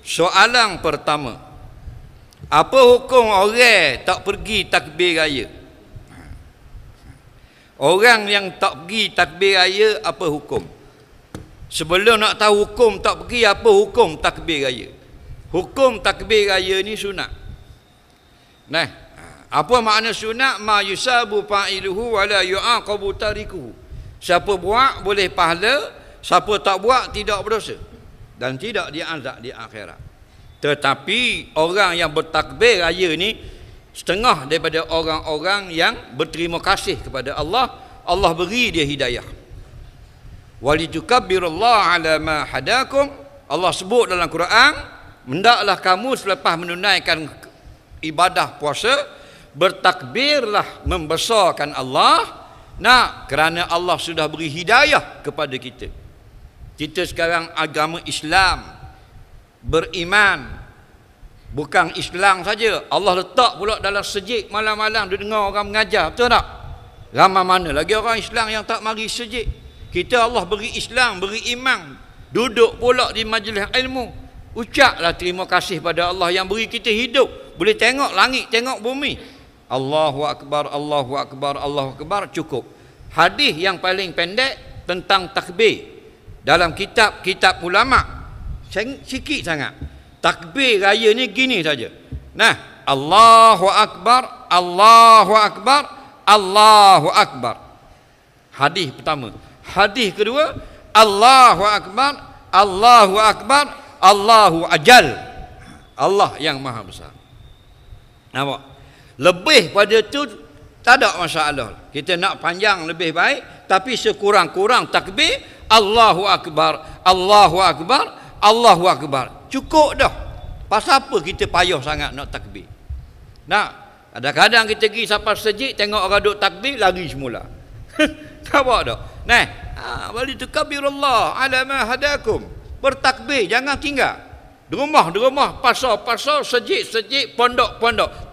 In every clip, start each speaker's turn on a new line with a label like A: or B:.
A: Soalan pertama, apa hukum orang tak pergi takbir raya? Orang yang tak pergi takbir raya, apa hukum? Sebelum nak tahu hukum tak pergi, apa hukum takbir raya? Hukum takbir raya ni sunat. Nah, apa makna sunat? Ma yusabu fa'iluhu wa la yu'aqabu tarikuhu. Siapa buat boleh pahala, siapa tak buat tidak berdosa dan tidak diazab di akhirat. Tetapi orang yang bertakbir raya ni setengah daripada orang-orang yang berterima kasih kepada Allah. Allah beri dia hidayah. Walitukabbirullaha ala ma hadakum. Allah sebut dalam Quran, hendaklah kamu selepas menunaikan ibadah puasa bertakbirlah membesarkan Allah. Nah, kerana Allah sudah beri hidayah kepada kita. Kita sekarang agama Islam, beriman, bukan Islam saja. Allah letak pula dalam sejid malam-malam dia dengar orang mengajar, betul tak? Ramai mana lagi orang Islam yang tak mari sejid. Kita Allah beri Islam, beri iman, duduk pula di majlis ilmu. Ucaplah terima kasih pada Allah yang beri kita hidup, boleh tengok langit, tengok bumi. Allahu Akbar, Allahu Akbar, Allahu Akbar, cukup. Hadis yang paling pendek tentang takbir dalam kitab-kitab ulama sikit sangat. Takbir raya ni gini saja. Nah, Allahu Akbar, Allahu Akbar, Allahu Akbar. Hadis pertama. Hadis kedua, Allahu Akbar, Allahu Akbar, Allahu Ajal. Allah yang maha besar. Nampak? Lebih pada tu tak ada masalah. Kita nak panjang lebih baik, tapi sekurang-kurang takbir Allahu Akbar, Allahu Akbar, Allahu Akbar. Cukup dah. Pasal apa kita payah sangat nak takbir? Nah, kadang-kadang kita pergi sampai sejid, tengok orang duk takbir, lari semula. Nampak tak? Nah, walitukabirullah ala ma hadakum. Bertakbir, jangan tinggal. Di rumah, pasar, sejid, pondok,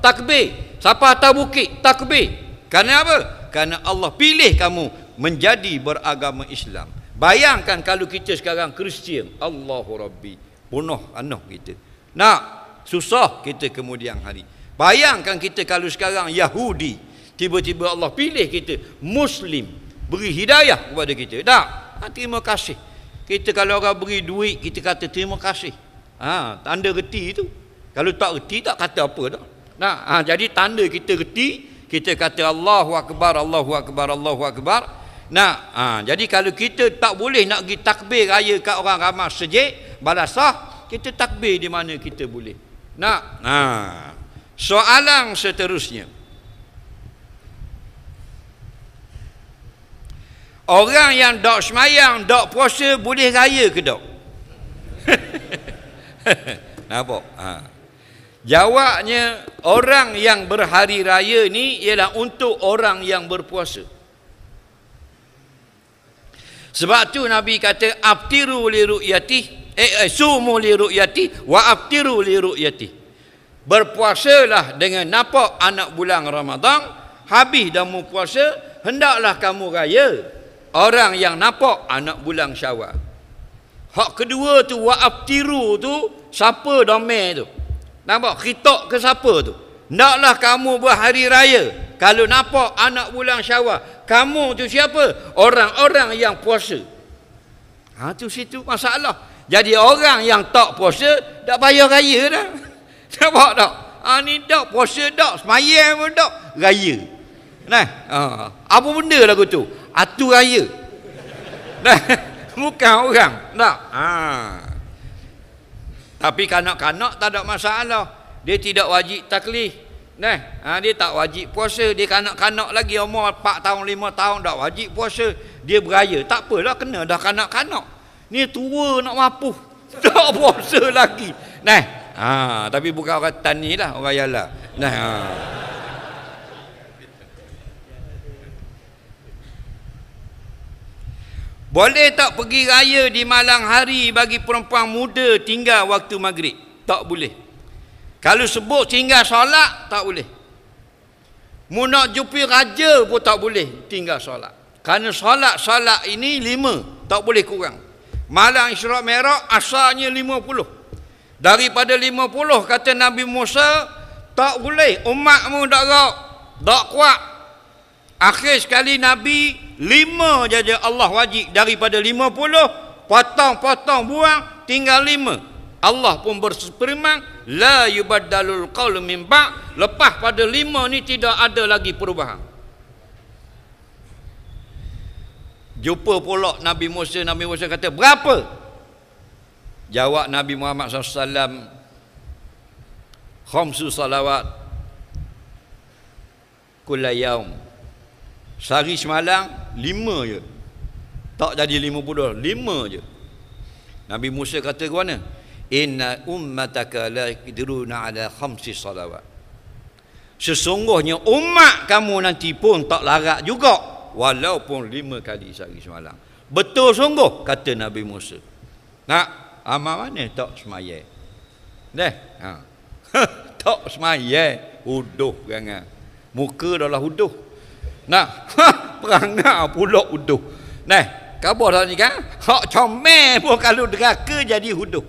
A: takbir. Siapa atas bukit, takbir. Kerana apa? Kerana Allah pilih kamu menjadi beragama Islam. Bayangkan kalau kita sekarang Kristian, Allahu Rabbi, bunuh anak kita. Nak susah kita kemudian hari. Bayangkan kita kalau sekarang Yahudi, tiba-tiba Allah pilih kita Muslim, beri hidayah kepada kita. Tak? Terima kasih. Kita kalau orang beri duit, kita kata terima kasih. Tanda reti itu. Kalau tak reti, tak kata apa dah. Nah, jadi tanda kita reti, kita kata Allahu Akbar, Allahu Akbar, Allahu Akbar. Nah, jadi kalau kita tak boleh nak pergi takbir raya kat orang ramai sejid, balasah, kita takbir di mana kita boleh. Nah, soalan seterusnya. Orang yang dok semayang, dok puasa boleh raya ke dok? Nampak? Jawabnya, orang yang berhari raya ni ialah untuk orang yang berpuasa. Sebab tu Nabi kata aftiru li ru'yati, sumu li ru'yati wa aftiru li ru'yati. Berpuasalah dengan nampak anak bulan Ramadan, habis dah mu puasa, hendaklah kamu raya. Orang yang nampak anak bulan Syawal. Hak kedua tu wa aftiru tu, siapa domain tu? Nampak? Khitab ke siapa tu? Naklah kamu berhari raya kalau nampak anak bulan Syawal. Kamu tu siapa? Orang-orang yang puasa. Tu situ masalah. Jadi orang yang tak puasa tak payah raya dah. Nampak tak? Ni tak puasa tak, semayang pun tak, raya. Nah, apa benda lagu tu? Atu raya. Nah, bukan orang. Tak. Tapi kanak-kanak tak ada masalah. Dia tidak wajib taklif. Nah, dia tak wajib puasa. Dia kanak-kanak lagi, umur 4 tahun, 5 tahun tak wajib puasa. Dia beraya. Tak apalah, kena dah kanak-kanak. Ni tua nak mapuh. Tak puasa lagi. Nah, tapi bukan orang tani lah, orang yala. Nah, boleh tak pergi raya di malam hari bagi perempuan muda tinggal waktu maghrib? Tak boleh. Kalau sebut tinggal solat, tak boleh. Mu nak jumpa raja pun tak boleh tinggal solat. Kerana solat ini 5, tak boleh kurang. Malam Isra' Mi'raj asalnya 50. Daripada 50 kata Nabi Musa, tak boleh, umatmu tak kuat. Akhir sekali Nabi 5 saja Allah wajib. Daripada 50 potong-potong buang, tinggal 5. Allah pun berfirman, la yubaddalul qaulu min ba', lepas pada 5 ni tidak ada lagi perubahan. Jumpa pula Nabi Musa kata, berapa? Jawab Nabi Muhammad SAW, khamsu salawat kulla yaum. Sehari semalam 5 je. Tak jadi 50, 5 je. Nabi Musa kata ke mana? Inna ummataka la yaqdiruna ala khamsi salawat. Sesungguhnya umat kamu nanti pun tak larat juga, walaupun 5 kali sehari semalam. Betul sungguh, kata Nabi Musa. Nak amal mana tak semaya? Tak semaya, huduh perangai. Muka dah lah huduh. Perangai pula huduh. Khabar dah ni kan? Hak comel pun kalau deraka jadi huduh.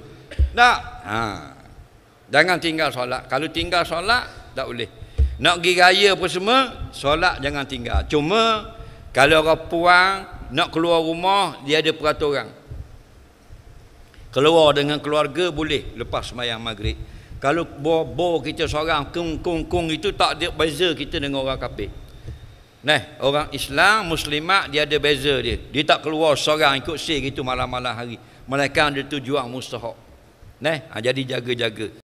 A: Jangan tinggal solat. Kalau tinggal solat tak boleh. Nak pergi raya apa semua, solat jangan tinggal. Cuma kalau orang puang nak keluar rumah, dia ada peraturan. Keluar dengan keluarga boleh lepas sembahyang maghrib. Kalau bo kita seorang kung itu tak ada beza kita dengan orang kafir. Orang Islam, Muslimat, dia ada beza dia. Dia tak keluar seorang ikut sir gitu malam-malam hari. Mereka ada tujuan mustahak. Jadi jaga-jaga.